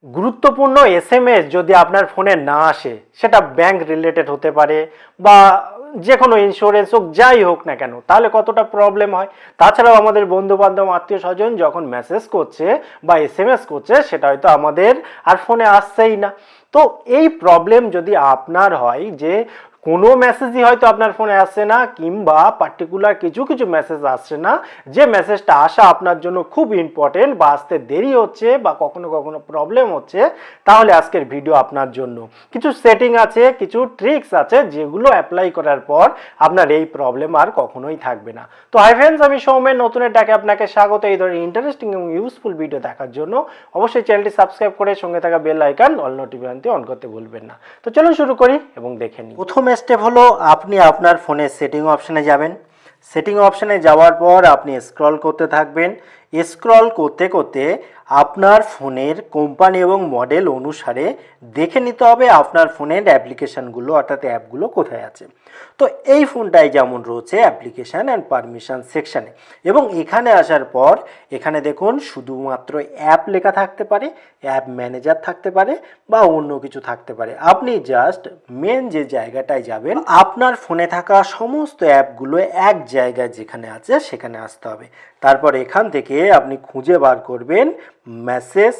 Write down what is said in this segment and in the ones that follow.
গুরুত্বপূর্ণ এসএমএস যদি আপনার ফোনে না আসে, সেটা ব্যাংক রিলেটেড হতে পারে বা যে কোনো ইন্স্যুরেন্স হোক, যাই হোক না কেন, তাহলে কতটা প্রবলেম হয়। তাছাড়াও আমাদের বন্ধু বান্ধব আত্মীয় স্বজন যখন মেসেজ করছে বা এসএমএস করছে, সেটা হয়তো আমাদের আর ফোনে আসছেই না। তো এই প্রবলেম যদি আপনার হয় যে কোনো মেসেজই হয়তো আপনার ফোনে আসছে না, কিংবা পার্টিকুলার কিছু কিছু মেসেজ আসছে না, যে মেসেজটা আসা আপনার জন্য খুব ইম্পর্টেন্ট বা আসতে দেরি হচ্ছে বা কখনো কখনো প্রবলেম হচ্ছে, তাহলে আজকের ভিডিও আপনার জন্য। কিছু সেটিং আছে, কিছু ট্রিক্স আছে, যেগুলো অ্যাপ্লাই করার পর আপনার এই প্রবলেম আর কখনোই থাকবে না। তো হাই ফ্রেন্ডস, আমি সৌমেন নতুনের ডাকে আপনাকে স্বাগত এই ধরনের ইন্টারেস্টিং এবং ইউজফুল ভিডিও দেখার জন্য। অবশ্যই চ্যানেলটি সাবস্ক্রাইব করে সঙ্গে থাকা বেল আইকন অল নোটিফিকেশনটি অন করতে ভুলবেন না। তো চলুন শুরু করি এবং দেখে নিই। প্রথম স্টেপ হলো, আপনি আপনার ফোনের সেটিং অপশনে যাবেন। সেটিং অপশনে যাওয়ার পর আপনি স্ক্রল করতে থাকবেন। স্ক্রল করতে করতে আপনার ফোনের কোম্পানি এবং মডেল অনুসারে দেখে নিতে হবে আপনার ফোনের অ্যাপ্লিকেশানগুলো অর্থাৎ অ্যাপগুলো কোথায় আছে। তো এই ফোনটাই যেমন রয়েছে অ্যাপ্লিকেশান অ্যান্ড পারমিশন সেকশানে, এবং এখানে আসার পর এখানে দেখুন শুধুমাত্র অ্যাপ লেখা থাকতে পারে, অ্যাপ ম্যানেজার থাকতে পারে বা অন্য কিছু থাকতে পারে। আপনি জাস্ট মেন যে জায়গাটায় যাবেন, আপনার ফোনে থাকা সমস্ত অ্যাপগুলো এক জায়গায় যেখানে আছে সেখানে আসতে হবে। তারপর এখান থেকে আপনি খুঁজে বার করবেন মেসেজ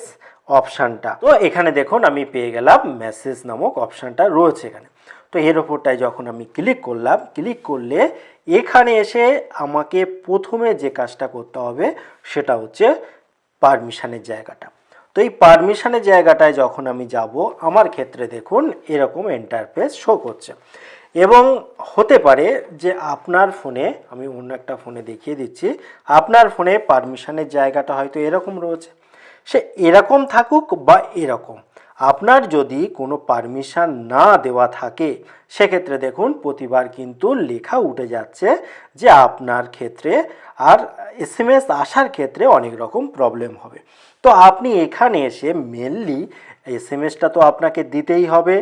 অপশানটা। তো এখানে দেখুন আমি পেয়ে গেলাম মেসেজ নামক অপশানটা রয়েছে এখানে। তো এর ওপরটায় যখন আমি ক্লিক করলাম, ক্লিক করলে এখানে এসে আমাকে প্রথমে যে কাজটা করতে হবে সেটা হচ্ছে পারমিশনের জায়গাটা। তো এই পারমিশনের জায়গাটায় যখন আমি যাব, আমার ক্ষেত্রে দেখুন এরকম ইন্টারফেস শো করছে। এবং হতে পারে যে আপনার ফোনে, আমি অন্য একটা ফোনে দেখিয়ে দিচ্ছি, আপনার ফোনে পারমিশনের জায়গাটা হয়তো এরকম রয়েছে। সে এরকম থাকুক বা এরকম, আপনার যদি কোনো পারমিশন না দেওয়া থাকে, সেক্ষেত্রে দেখুন প্রতিবার কিন্তু লেখা উঠে যাচ্ছে যে আপনার ক্ষেত্রে আর এসএমএস আসার ক্ষেত্রে অনেক রকম প্রবলেম হবে। তো আপনি এখানে এসে মেনলি এসএমএসটা তো আপনাকে দিতেই হবে,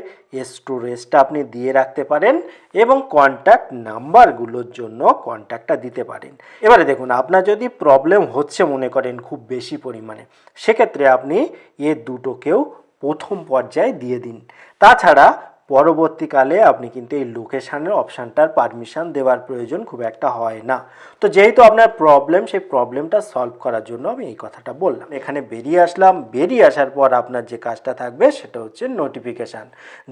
স্টোরেজটা আপনি দিয়ে রাখতে পারেন এবং কন্ট্যাক্ট নাম্বারগুলোর জন্য কন্ট্যাক্টটা দিতে পারেন। এবারে দেখুন, আপনার যদি প্রবলেম হচ্ছে মনে করেন খুব বেশি পরিমাণে, সেক্ষেত্রে আপনি এ দুটোকেও প্রথম পর্যায়ে দিয়ে দিন। তাছাড়া পরবর্তীকালে আপনি কিন্তু এই লোকেশানের অপশানটার পারমিশন দেওয়ার প্রয়োজন খুব একটা হয় না। তো যেহেতু আপনার প্রবলেম, সেই প্রবলেমটা সলভ করার জন্য আমি এই কথাটা বললাম। এখানে বেরিয়ে আসলাম, বেরিয়ে আসার পর আপনার যে কাজটা থাকবে সেটা হচ্ছে নোটিফিকেশান।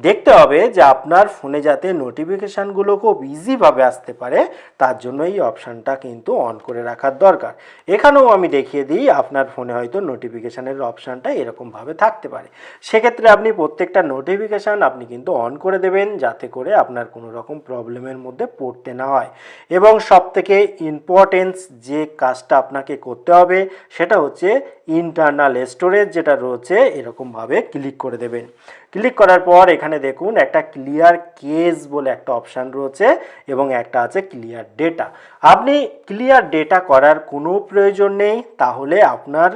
দেখতে হবে যে আপনার ফোনে যাতে নোটিফিকেশানগুলো খুব ইজিভাবে আসতে পারে, তার জন্য এই অপশানটা কিন্তু অন করে রাখার দরকার। এখানেও আমি দেখিয়ে দিই, আপনার ফোনে হয়তো নোটিফিকেশানের অপশানটা এরকমভাবে থাকতে পারে। সেক্ষেত্রে আপনি প্রত্যেকটা নোটিফিকেশান আপনি কিন্তু অন করে দেবেন, যাতে করে আপনার কোনো রকম প্রবলেমের মধ্যে পড়তে না হয়। এবং সবথেকে ইম্পর্টেন্স যে কাজটা আপনাকে করতে হবে সেটা হচ্ছে ইন্টারনাল স্টোরেজ যেটা রয়েছে, এরকমভাবে ক্লিক করে দেবেন। ক্লিক করার পর এখানে দেখুন একটা ক্লিয়ার কেস বলে একটা অপশান রয়েছে এবং একটা আছে ক্লিয়ার ডেটা। আপনি ক্লিয়ার ডেটা করার কোনো প্রয়োজন নেই, তাহলে আপনার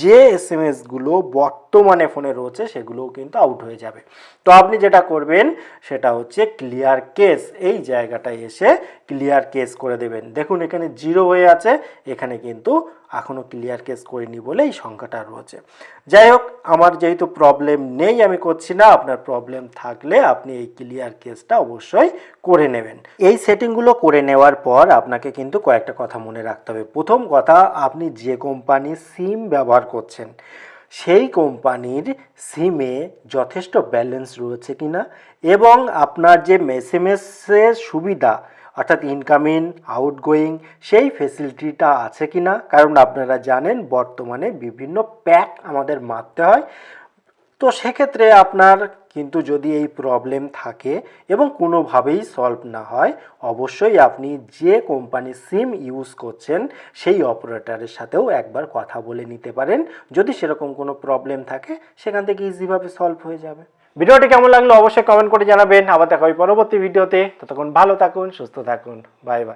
যে এসএমএসগুলো বর্তমানে ফোনে রয়েছে সেগুলোও কিন্তু আউট হয়ে যাবে। তো আপনি যেটা করবেন সেটা হচ্ছে ক্লিয়ার কেস, এই জায়গাটায় এসে ক্লিয়ার কেস করে দেবেন। দেখুন এখানে 0 হয়ে আছে, এখানে কিন্তু এখনও ক্লিয়ার কেস করিনি বলে এই সংখ্যাটা রয়েছে। যাই হোক, আমার যেহেতু প্রবলেম নেই আমি করছি না, আপনার প্রবলেম থাকলে আপনি এই ক্লিয়ার কেসটা অবশ্যই করে নেবেন। এই সেটিংগুলো করে নেওয়ার পর আপনাকে কিন্তু কয়েকটা কথা মনে রাখতে হবে। প্রথম কথা, আপনি যে কোম্পানির সিম ব্যবহার করছেন সেই কোম্পানির সিমে যথেষ্ট ব্যালেন্স রয়েছে কিনা, এবং আপনার যে এসএমএসের সুবিধা অর্থাৎ ইনকামিং আউটগোয়িং সেই ফেসিলিটিটা আছে কিনা। কারণ আপনারা জানেন বর্তমানে বিভিন্ন প্যাক আমাদের মারতে হয়। তো সেক্ষেত্রে আপনার কিন্তু যদি এই প্রবলেম থাকে এবং কোনোভাবেই সলভ না হয়, অবশ্যই আপনি যে কোম্পানির সিম ইউজ করছেন সেই অপারেটরের সাথেও একবার কথা বলে নিতে পারেন। যদি সেরকম কোনো প্রবলেম থাকে, সেখান থেকে ইজিভাবে সলভ হয়ে যাবে। ভিডিওটি কেমন লাগলো অবশ্যই কমেন্ট করে জানাবেন। আবার দেখা হবে পরবর্তী ভিডিওতে। ততক্ষণ ভালো থাকুন, সুস্থ থাকুন, বাই বাই।